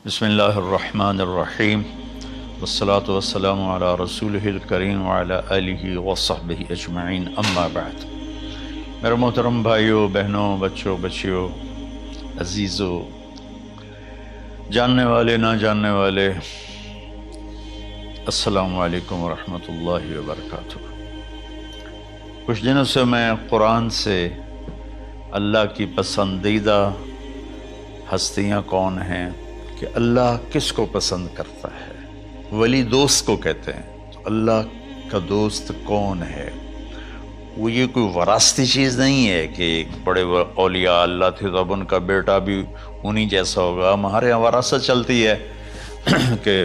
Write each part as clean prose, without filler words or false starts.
بسم اللہ الرحمن الرحیم والصلاة والسلام علی رسولہ الکریم وعلی آلہ وصحبہ اجمعین، اما بعد۔ میرے محترم بھائیوں، بہنوں، بچوں، بچیوں، عزیزوں، جاننے والے، نہ جاننے والے، السلام علیکم ورحمۃ اللہ وبرکاتہ۔ کچھ دنوں سے میں قرآن سے اللہ کی پسندیدہ ہستیاں کون ہیں، کہ اللہ کس کو پسند کرتا ہے، ولی دوست کو کہتے ہیں۔ تو اللہ کا دوست کون ہے؟ وہ یہ کوئی وراثتی چیز نہیں ہے کہ ایک بڑے اولیاء اللہ تھے تو اب ان کا بیٹا بھی انہی جیسا ہوگا۔ ہمارے یہاں وراثت چلتی ہے کہ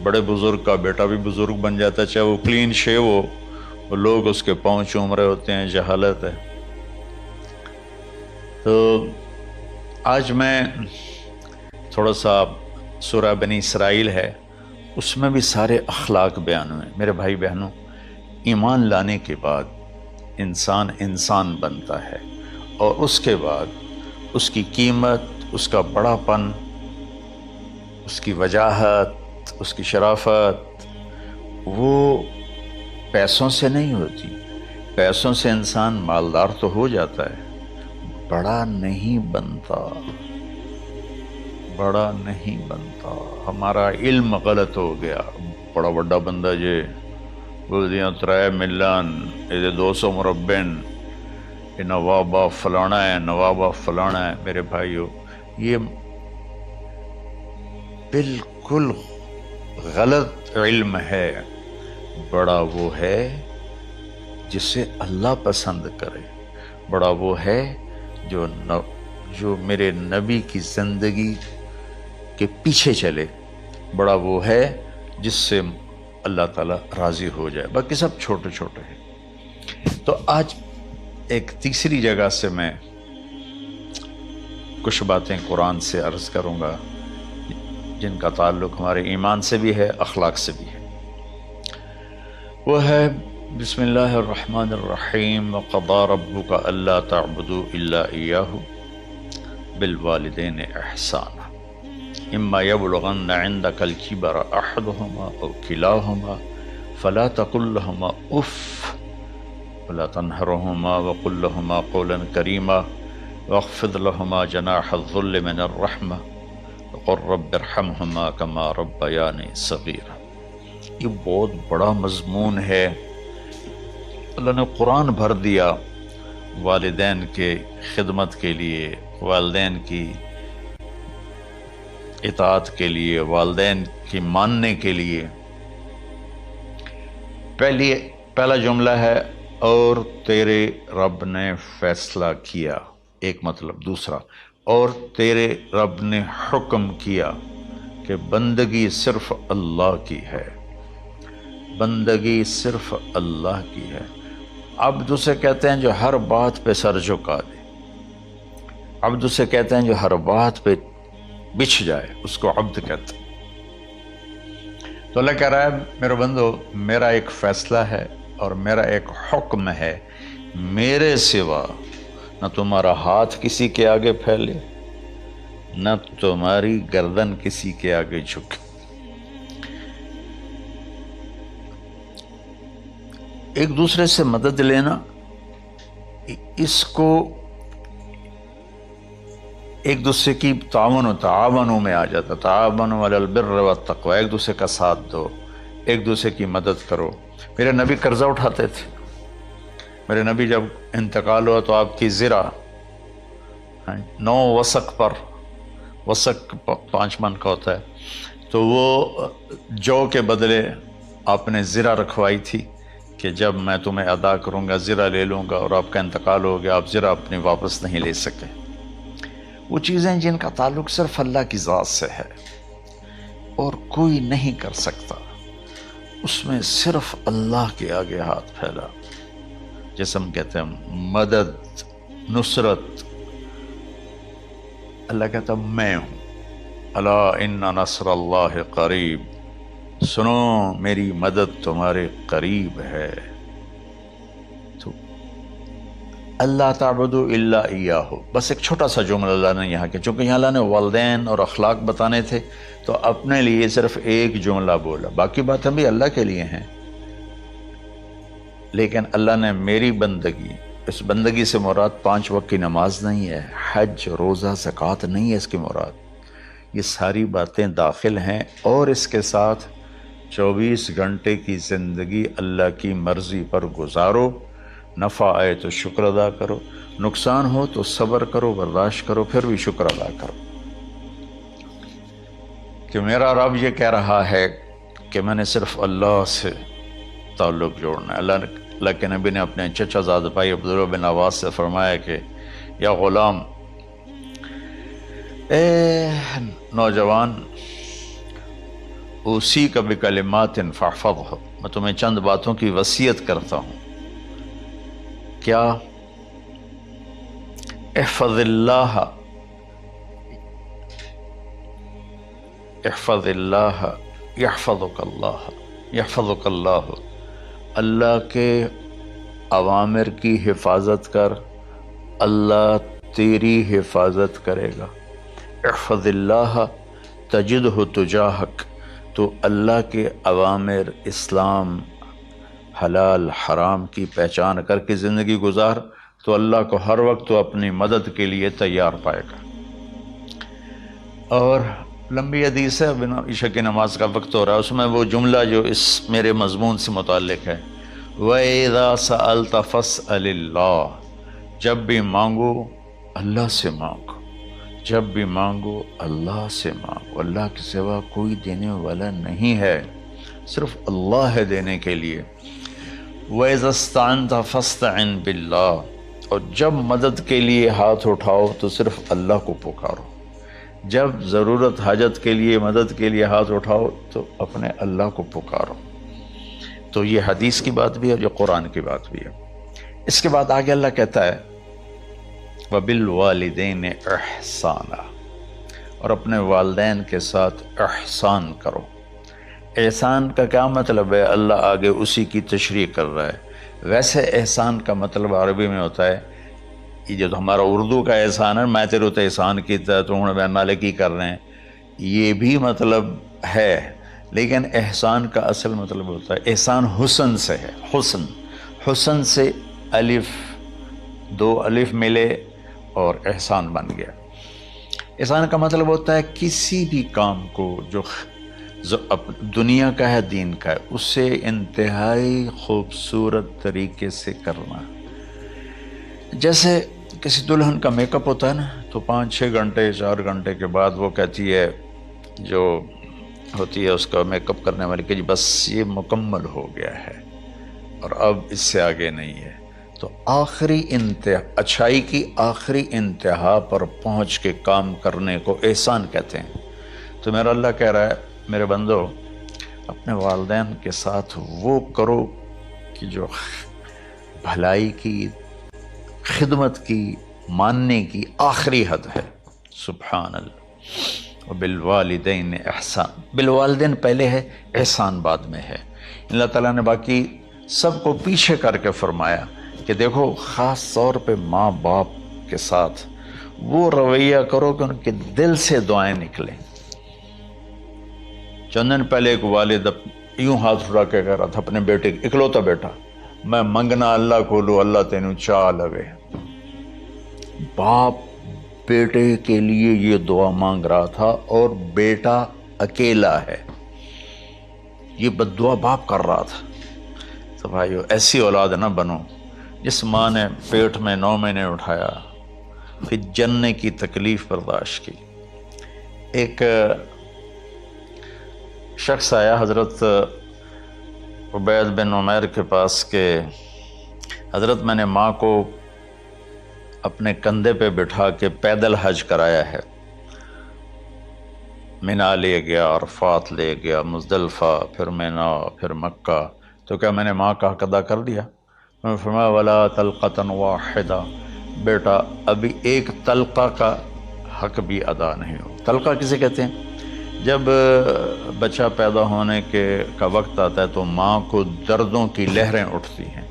بڑے بزرگ کا بیٹا بھی بزرگ بن جاتا ہے، چاہے وہ کلین شیو ہو، وہ لوگ اس کے پاؤں چوم رہے ہوتے ہیں، جہالت ہے۔ تو آج میں تھوڑا سا سورہ بنی اسرائیل ہے، اس میں بھی سارے اخلاق بیان ہوئے۔ میرے بھائی بہنوں، ایمان لانے کے بعد انسان بنتا ہے، اور اس کے بعد اس کی قیمت، اس کا بڑا پن، اس کی وجاہت، اس کی شرافت وہ پیسوں سے نہیں ہوتی۔ پیسوں سے انسان مالدار تو ہو جاتا ہے، بڑا نہیں بنتا، بڑا نہیں بنتا۔ ہمارا علم غلط ہو گیا۔ بڑا بڑا بندہ جے بولدیاں 3 ملن یہ 200 مربن، یہ نوابہ فلانا ہے، نوابہ فلانا ہے۔ میرے بھائیو، یہ بالکل غلط علم ہے۔ بڑا وہ ہے جسے اللہ پسند کرے، بڑا وہ ہے جو میرے نبی کی زندگی کے پیچھے چلے، بڑا وہ ہے جس سے اللہ تعالیٰ راضی ہو جائے، باقی سب چھوٹے چھوٹے ہیں۔ تو آج ایک تیسری جگہ سے میں کچھ باتیں قرآن سے عرض کروں گا جن کا تعلق ہمارے ایمان سے بھی ہے، اخلاق سے بھی ہے۔ وہ ہے بسم اللہ الرحمن الرحیم، وَقَضَىٰ رَبُّكَ أَلَّا تَعْبُدُوا إِلَّا إِيَّاهُ بِالْوَالِدَيْنِ إِحْسَانًا إِمَّا يَبْلُغَنَّ عِندَكَ الْكِبَرَ أَحَدُهُمَا أَوْ كِلَاهُمَا فَلَا تَقُل لَّهُمَا أُفٍّ وَلَا تَنْهَرْهُمَا وَقُل لَّهُمَا قَوْلًا كَرِيمًا وَاخْفِضْ لَهُمَا جَنَاحَ الذُّلِّ مِنَ الرَّحْمَةِ وَقُل رَّبِّ ارْحَمْهُمَا كَمَا رَبَّيَانِي صَغِيرًا۔ یہ بہت بڑا مضمون ہے۔ اللہ نے قرآن بھر دیا والدین کے خدمت کے لیے، والدین کی اطاعت کے لیے، والدین کی ماننے کے لیے۔ پہلا جملہ ہے اور تیرے رب نے فیصلہ کیا، ایک مطلب۔ دوسرا، اور تیرے رب نے حکم کیا کہ بندگی صرف اللہ کی ہے، بندگی صرف اللہ کی ہے۔ عبد اسے کہتے ہیں جو ہر بات پہ سر جھکا دے، عبد اسے کہتے ہیں جو ہر بات پہ بچھ جائے، اس کو عبد کہتے ہیں۔ تو اللہ کہہ رہا ہے میرے بندو، میرا ایک فیصلہ ہے اور میرا ایک حکم ہے، میرے سوا نہ تمہارا ہاتھ کسی کے آگے پھیلے، نہ تمہاری گردن کسی کے آگے جھکے۔ ایک دوسرے سے مدد لینا، اس کو ایک دوسرے کی تعاونوں میں آ جاتا، تعاونوا علی البر والتقوی، ایک دوسرے کا ساتھ دو، ایک دوسرے کی مدد کرو۔ میرے نبی قرضہ اٹھاتے تھے۔ میرے نبی جب انتقال ہوا تو آپ کی زرہ 9 وسق پر، وسق 5 من کا ہوتا ہے، تو وہ جو کے بدلے آپ نے زرہ رکھوائی تھی کہ جب میں تمہیں ادا کروں گا زرہ لے لوں گا، اور آپ کا انتقال ہو گیا، آپ زرہ اپنی واپس نہیں لے سکے۔ وہ چیزیں جن کا تعلق صرف اللہ کی ذات سے ہے اور کوئی نہیں کر سکتا، اس میں صرف اللہ کے آگے ہاتھ پھیلا، جیسے ہم کہتے ہیں مدد، نصرت۔ اللہ کہتا میں ہوں، الا ان نصر اللہ قریب، سنو میری مدد تمہارے قریب ہے۔ تو اللہ تعبدوا الا ایاہ، بس ایک چھوٹا سا جملہ اللہ نے یہاں کے، چونکہ یہاں اللہ نے والدین اور اخلاق بتانے تھے تو اپنے لیے صرف ایک جملہ بولا، باقی باتیں بھی اللہ کے لیے ہیں، لیکن اللہ نے میری بندگی، اس بندگی سے مراد 5 وقت کی نماز نہیں ہے، حج، روزہ، زکوٰۃ نہیں ہے اس کی مراد، یہ ساری باتیں داخل ہیں، اور اس کے ساتھ 24 گھنٹے کی زندگی اللہ کی مرضی پر گزارو، نفع آئے تو شکر ادا کرو، نقصان ہو تو صبر کرو، برداشت کرو، پھر بھی شکر ادا کرو کہ میرا رب یہ کہہ رہا ہے کہ میں نے صرف اللہ سے تعلق جوڑنا ہے۔ اللہ کے نبی نے اپنے چچا زاد بھائی عبداللہ بن عباس سے فرمایا کہ یا غلام، اے نوجوان، اسی کا بکلمات فاحفظہ، میں تمہیں چند باتوں کی وصیت کرتا ہوں، کیا؟ احفظ اللہ، احفظ اللہ یحفظک اللہ، یحفظک اللہ، اللہ کے اوامر کی حفاظت کر، اللہ تیری حفاظت کرے گا۔ احفظ اللہ تجدہ تجاہک، تو اللہ کے اوامر، اسلام، حلال حرام کی پہچان کر کے زندگی گزار تو اللہ کو ہر وقت تو اپنی مدد کے لیے تیار پائے گا۔ اور لمبی حدیث ہے، عشاء کی نماز کا وقت ہو رہا ہے، اس میں وہ جملہ جو اس میرے مضمون سے متعلق ہے، وَإِذَا سَأَلْتَ فَاسْأَلِ اللَّهِ، جب بھی مانگو اللہ سے مانگو، جب بھی مانگو اللہ سے مانگو، اللہ کے سوا کوئی دینے والا نہیں ہے، صرف اللہ ہے دینے کے لیے۔ وَإِذَا اسْتَعَنْتَ فَاسْتَعِنْ بِاللَّهِ، اور جب مدد کے لیے ہاتھ اٹھاؤ تو صرف اللہ کو پکارو، جب ضرورت حاجت کے لیے، مدد کے لیے ہاتھ اٹھاؤ تو اپنے اللہ کو پکارو۔ تو یہ حدیث کی بات بھی ہے، جو قرآن کی بات بھی ہے۔ اس کے بعد آگے اللہ کہتا ہے وَبِالْوَالِدَيْنِ إِحْسَانًا، اور اپنے والدین کے ساتھ احسان کرو۔ احسان کا کیا مطلب ہے؟ اللہ آگے اسی کی تشریح کر رہا ہے۔ ویسے احسان کا مطلب عربی میں ہوتا ہے، یہ جو ہمارا اردو کا احسان ہے، میں تیرے تو احسان کیتا تو ہوں میں نالے کی کر رہے ہیں، یہ بھی مطلب ہے، لیکن احسان کا اصل مطلب ہوتا ہے، احسان حسن سے ہے، حسن، حسن سے الف، 2 الف ملے اور احسان بن گیا۔ احسان کا مطلب ہوتا ہے کسی بھی کام کو جو دنیا کا ہے، دین کا ہے، اسے انتہائی خوبصورت طریقے سے کرنا۔ جیسے کسی دلہن کا میک اپ ہوتا ہے نا، تو 5-6 گھنٹے 4 گھنٹے کے بعد وہ کہتی ہے، جو ہوتی ہے اس کا میک اپ کرنے والی، کہ جی بس یہ مکمل ہو گیا ہے اور اب اس سے آگے نہیں ہے۔ تو آخری اچھائی کی آخری انتہا پر پہنچ کے کام کرنے کو احسان کہتے ہیں۔ تو میرا اللہ کہہ رہا ہے، میرے بندو، اپنے والدین کے ساتھ وہ کرو کہ جو بھلائی کی، خدمت کی، ماننے کی آخری حد ہے۔ سبحان اللہ۔ وبالوالدین احسان، بالوالدین پہلے ہے، احسان بعد میں ہے۔ اللہ تعالیٰ نے باقی سب کو پیچھے کر کے فرمایا کہ دیکھو، خاص طور پہ ماں باپ کے ساتھ وہ رویہ کرو کہ ان کے دل سے دعائیں نکلیں۔ چند دن پہلے ایک والد یوں ہاتھ اٹھا کے کہہ رہا تھا اپنے بیٹے، اکلوتا بیٹا، میں منگنا اللہ کو لو، اللہ تینوں چاہ لگے۔ باپ بیٹے کے لیے یہ دعا مانگ رہا تھا، اور بیٹا اکیلا ہے، یہ بد دعا باپ کر رہا تھا۔ تو بھائیو، ایسی اولاد نہ بنو جس ماں نے پیٹ میں 9 مہینے اٹھایا، پھر جننے کی تکلیف برداشت کی۔ ایک شخص آیا حضرت عبید بن عمیر کے پاس کہ حضرت، میں نے ماں کو اپنے کندھے پہ بٹھا کے پیدل حج کرایا ہے، مینا لے گیا، عرفات لے گیا، مزدلفہ، پھر مینا، پھر مکہ، تو کیا میں نے ماں کا حق ادا کر دیا؟ میں نے فرمایا ولا تلقۃ واحدہ، بیٹا ابھی ایک تلقہ کا حق بھی ادا نہیں ہو۔ تلقہ کسے کہتے ہیں؟ جب بچہ پیدا ہونے کا وقت آتا ہے تو ماں کو دردوں کی لہریں اٹھتی ہیں،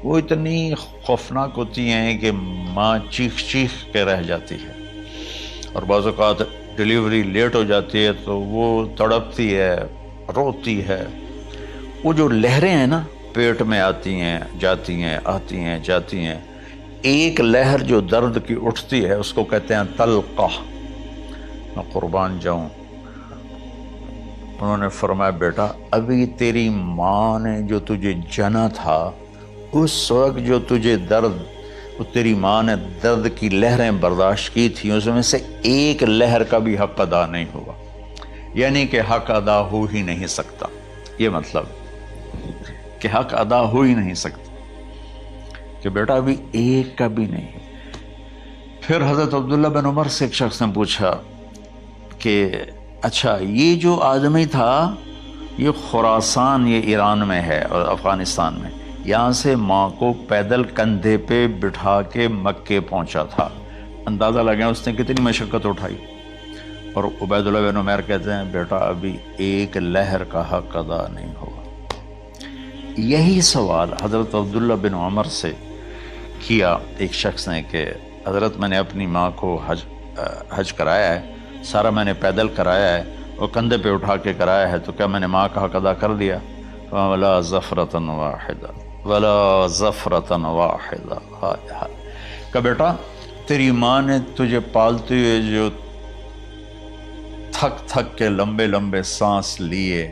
وہ اتنی خوفناک ہوتی ہیں کہ ماں چیخ چیخ کے رہ جاتی ہے، اور بعض اوقات ڈیلیوری لیٹ ہو جاتی ہے تو وہ تڑپتی ہے، روتی ہے۔ وہ جو لہریں ہیں نا، پیٹ میں آتی ہیں جاتی ہیں، آتی ہیں جاتی ہیں، ایک لہر جو درد کی اٹھتی ہے اس کو کہتے ہیں طلقہ۔ میں قربان جاؤں، انہوں نے فرمایا بیٹا ابھی تیری ماں نے جو تجھے جنا تھا اس وقت جو تجھے درد، وہ تیری ماں نے درد کی لہریں برداشت کی تھی، اس میں سے ایک لہر کا بھی حق ادا نہیں ہوا، یعنی کہ حق ادا ہو ہی نہیں سکتا۔ یہ مطلب کہ حق ادا ہو ہی نہیں سکتا، کہ بیٹا ابھی ایک کا بھی نہیں۔ پھر حضرت عبداللہ بن عمر سے ایک شخص نے پوچھا کہ اچھا یہ جو آدمی تھا یہ خراسان، یہ ایران میں ہے اور افغانستان میں، یہاں سے ماں کو پیدل کندھے پہ بٹھا کے مکے پہنچا تھا، اندازہ لگا اس نے کتنی مشقت اٹھائی۔ اور عبید اللہ بن عمر کہتے ہیں بیٹا ابھی ایک لہر کا حق ادا نہیں ہوا۔ یہی سوال حضرت عبداللہ بن عمر سے کیا ایک شخص نے کہ حضرت میں نے اپنی ماں کو حج کرایا ہے، سارا میں نے پیدل کرایا ہے اور کندھے پہ اٹھا کے کرایا ہے، تو کیا میں نے ماں کا حق ادا کر دیا؟ وَلَا زَفْرَةً وَاحِدًا وَلَا زَفْرَةً وَاحِدًا۔ کہ بیٹا تیری ماں نے تجھے پالتے ہوئے جو تھک تھک کے لمبے لمبے سانس لیے،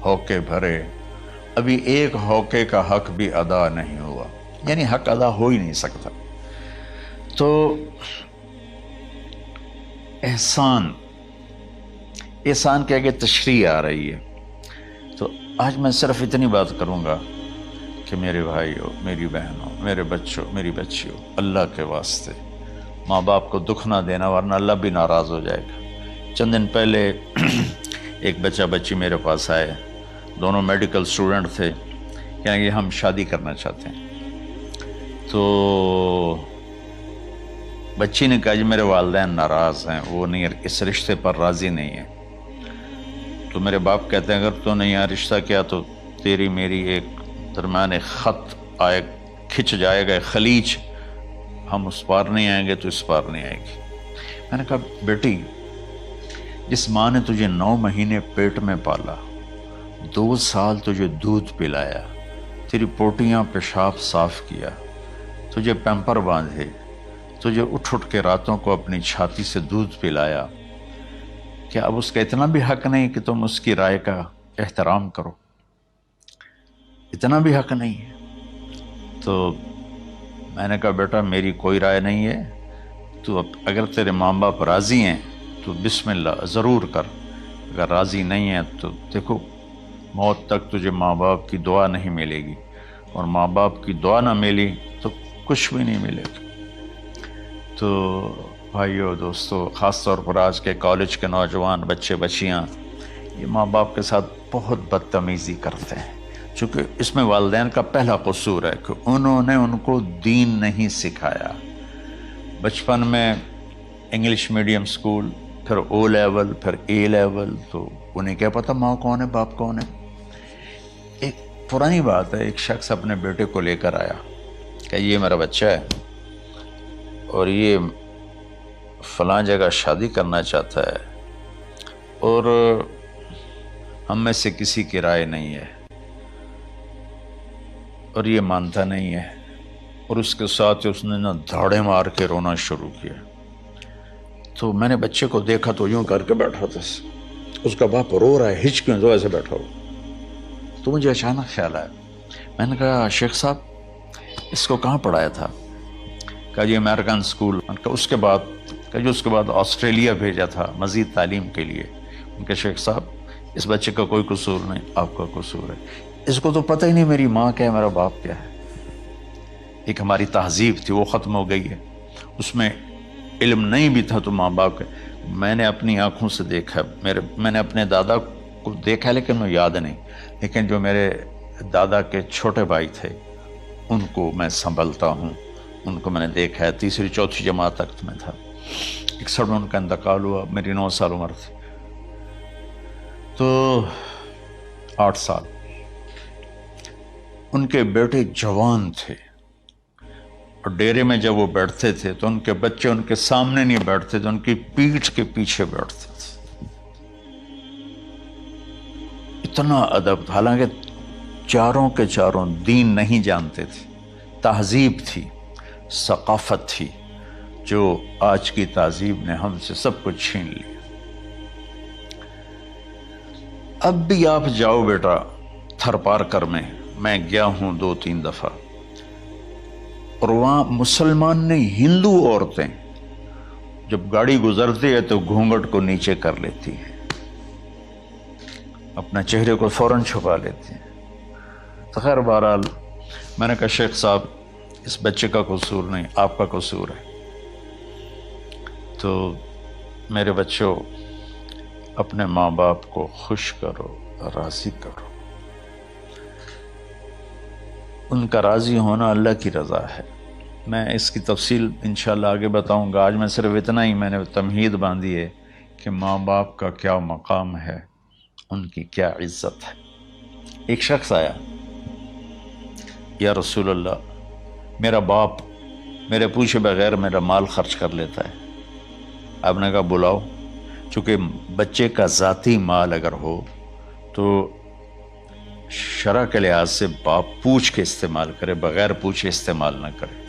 ہوکے بھرے، ابھی ایک ہوکے کا حق بھی ادا نہیں ہوا، یعنی حق ادا ہو ہی نہیں سکتا۔ تو احسان کے آگے تشریح آ رہی ہے۔ تو آج میں صرف اتنی بات کروں گا کہ میرے بھائیوں، میری بہنوں، میرے بچوں، میری بچیوں، اللہ کے واسطے ماں باپ کو دکھ نہ دینا، ورنہ اللہ بھی ناراض ہو جائے گا۔ چند دن پہلے ایک بچہ بچی میرے پاس آئے، دونوں میڈیکل اسٹوڈنٹ تھے، کہیں کہ ہم شادی کرنا چاہتے ہیں۔ تو بچی نے کہا جی میرے والدین ناراض ہیں، وہ نہیں، اس رشتے پر راضی نہیں ہیں۔ تو میرے باپ کہتے ہیں اگر تو نے یہاں رشتہ کیا تو تیری میری ایک درمیان خط آئے، کھچ جائے گا خلیج، ہم اس پار نہیں آئیں گے تو اس پار نہیں آئے گی۔ میں نے کہا بیٹی جس ماں نے تجھے 9 مہینے پیٹ میں پالا، 2 سال تجھے دودھ پلایا، تیری پوٹیاں پیشاب صاف کیا، تجھے پیمپر باندھے، تجھے اٹھ اٹھ کے راتوں کو اپنی چھاتی سے دودھ پلایا، کیا اب اس کا اتنا بھی حق نہیں کہ تم اس کی رائے کا احترام کرو؟ اتنا بھی حق نہیں ہے؟ تو میں نے کہا بیٹا میری کوئی رائے نہیں ہے، تو اگر تیرے ماں باپ راضی ہیں تو بسم اللہ ضرور کر، اگر راضی نہیں ہیں تو دیکھو موت تک تجھے ماں باپ کی دعا نہیں ملے گی، اور ماں باپ کی دعا نہ ملی تو کچھ بھی نہیں ملے گا۔ تو بھائیو دوستو، خاص طور پر آج کے کالج کے نوجوان بچے بچیاں یہ ماں باپ کے ساتھ بہت بدتمیزی کرتے ہیں، چونکہ اس میں والدین کا پہلا قصور ہے کہ انہوں نے ان کو دین نہیں سکھایا۔ بچپن میں انگلش میڈیم سکول، پھر او لیول، پھر اے لیول، تو انہیں کیا پتہ ماں کون ہے باپ کون ہے۔ ایک پرانی بات ہے، ایک شخص اپنے بیٹے کو لے کر آیا کہ یہ میرا بچہ ہے اور یہ فلاں جگہ شادی کرنا چاہتا ہے، اور ہم میں سے کسی کی رائے نہیں ہے، اور یہ مانتا نہیں ہے، اور اس کے ساتھ اس نے نا دھاڑے مار کے رونا شروع کیا۔ تو میں نے بچے کو دیکھا تو یوں کر کے بیٹھا تھا، اس کا باپ رو رہا ہے، ہچ کیوں تو ایسے بیٹھا ہو۔ تو مجھے اچانک خیال آیا، میں نے کہا شیخ صاحب اس کو کہاں پڑھایا تھا؟ کہا جی امریکن سکول۔ اس کے بعد آسٹریلیا بھیجا تھا مزید تعلیم کے لیے۔ ان کے شیخ صاحب اس بچے کا کوئی قصور نہیں، آپ کا قصور ہے، اس کو تو پتہ ہی نہیں میری ماں کیا ہے، میرا باپ کیا ہے۔ ایک ہماری تہذیب تھی وہ ختم ہو گئی ہے، اس میں علم نہیں بھی تھا تو ماں باپ کے۔ میں نے اپنی آنکھوں سے دیکھا، میں نے اپنے دادا کو دیکھا لیکن مجھے یاد نہیں، لیکن جو میرے دادا کے چھوٹے بھائی تھے ان کو میں سنبھلتا ہوں، ان کو میں نے دیکھا ہے، 3ری 4تھی جماعت تک میں تھا۔ 61 میں ان کا انتقال ہوا، میری 9 سال عمر تھی، تو 8 سال۔ ان کے بیٹے جوان تھے، اور ڈیرے میں جب وہ بیٹھتے تھے تو ان کے بچے ان کے سامنے نہیں بیٹھتے تھے، ان کی پیٹھ کے پیچھے بیٹھتے تھے۔ اتنا ادب، حالانکہ چاروں کے چاروں دین نہیں جانتے تھے، تہذیب تھی، ثقافت تھی، جو آج کی تہذیب نے ہم سے سب کچھ چھین لیا۔ اب بھی آپ جاؤ بیٹا تھر پارکر میں گیا ہوں 2-3 دفعہ، اور وہاں مسلمان نہیں، ہندو عورتیں جب گاڑی گزرتی ہے تو گھونگھٹ کو نیچے کر لیتی ہیں، اپنا چہرے کو فوراً چھپا لیتی ہیں۔ تو خیر بہرحال میں نے کہا شیخ صاحب اس بچے کا قصور نہیں، آپ کا قصور ہے۔ تو میرے بچوں، اپنے ماں باپ کو خوش کرو، راضی کرو، ان کا راضی ہونا اللہ کی رضا ہے۔ میں اس کی تفصیل انشاءاللہ آگے بتاؤں گا، آج میں صرف اتنا ہی میں نے تمہید باندھی ہے کہ ماں باپ کا کیا مقام ہے، ان کی کیا عزت ہے۔ ایک شخص آیا، یا رسول اللہ میرا باپ میرے پوچھے بغیر میرا مال خرچ کر لیتا ہے۔ آپ نے کہا بلاؤ، چونکہ بچے کا ذاتی مال اگر ہو تو شرع کے لحاظ سے باپ پوچھ کے استعمال کرے، بغیر پوچھے استعمال نہ کرے۔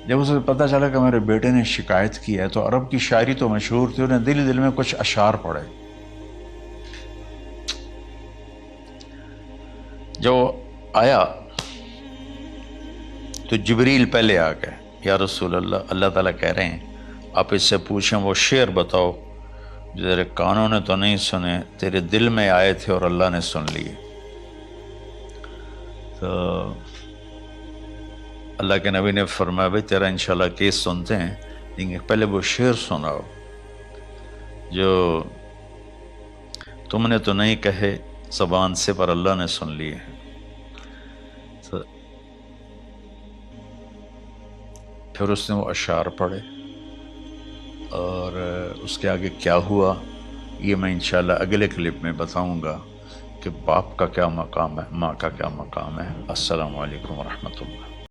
جب اسے پتہ چلا کہ میرے بیٹے نے شکایت کی ہے، تو عرب کی شاعری تو مشہور تھی، انہیں دل میں کچھ اشعار پڑھے۔ جو آیا تو جبریل پہلے آ گئے، یا رسول اللہ، اللہ تعالیٰ کہہ رہے ہیں آپ اس سے پوچھیں وہ شعر بتاؤ جو تیرے کانوں نے تو نہیں سنے، تیرے دل میں آئے تھے اور اللہ نے سن لیے۔ تو اللہ کے نبی نے فرمایا بھائی تیرا انشاءاللہ کیس سنتے ہیں، لیکن پہلے وہ شعر سناؤ جو تم نے تو نہیں کہے زبان سے پر اللہ نے سن لیے۔ تو پھر اس نے وہ اشعار پڑھے، اور اس کے آگے کیا ہوا یہ میں انشاءاللہ اگلے کلپ میں بتاؤں گا کہ باپ کا کیا مقام ہے، ماں کا کیا مقام ہے۔ السلام علیکم ورحمۃ اللہ۔